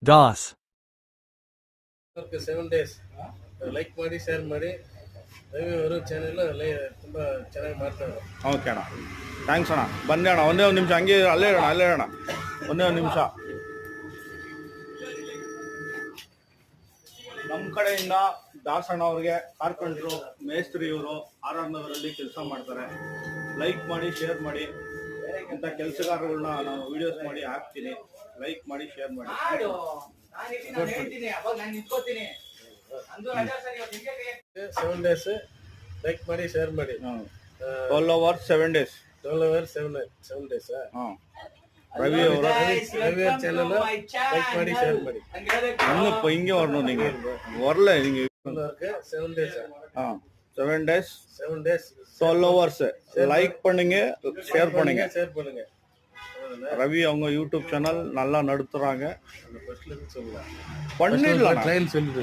DOS 7 days like ಮಾಡಿ share ಮಾಡಿ ರವಿ ಅವರು ಚಾನೆಲ್ ತುಂಬ ಚೆನ್ನಾಗಿ ಮಾಡ್ತಾರೆ. ಓಕೆ ಅಣ್ಣ, ಥ್ಯಾಂಕ್ಸ್ ಅಣ್ಣ. ಬನ್ನಿ ಅಣ್ಣ, ಒಂದೇ ಒಂದು ನಿಮಿಷ ಹಂಗೆ ಅಲ್ಲೇ ಅಣ್ಣ ಒಂದೇ ಒಂದು ನಿಮಿಷ. ನಮ್ಮ ಕಡೆಯಿಂದ ದಾಸಣ್ಣ ಅವ್ರಿಗೆ ಕಾರ್ಪೆಂಟ್ರು ಮೇಸ್ತ್ರಿ ಇವರು RR ನಗರಲ್ಲಿ ಕೆಲಸ ಮಾಡ್ತಾರೆ. ಲೈಕ್ ಮಾಡಿ ಶೇರ್ ಮಾಡಿ, ಇಂಥ ಕೆಲಸಗಾರಗಳನ್ನ ನಾನು ವಿಡಿಯೋಸ್ ಮಾಡಿ ಹಾಕ್ತೀನಿ. ಲೈಕ್ ಮಾಡಿ ಶೇರ್ ಮಾಡಿ. 7 days ಲೈಕ್ ಮಾಡಿ ಶೇರ್ ಮಾಡಿ. 12 hours 7 days. 12 hours 7 days. Ravi ಅವರ ಚಾನೆಲ್ ಲೈಕ್ ಮಾಡಿ ಶೇರ್ ಮಾಡಿ. இன்னும் இங்கே வரணும், நீங்க வரல. நீங்க 7 days 7 days 12 hours லைக் பண்ணுங்க, ஷேர் பண்ணுங்க. பண்ணுங்க. ரவி அவங்க யூடியூப் சேனல் நல்லா நடத்துறாங்க. ஃபர்ஸ்ட்ல இருந்து சொல்லுங்க. பண்ணிடலாம். ட்ரையல் சொல்லுங்க.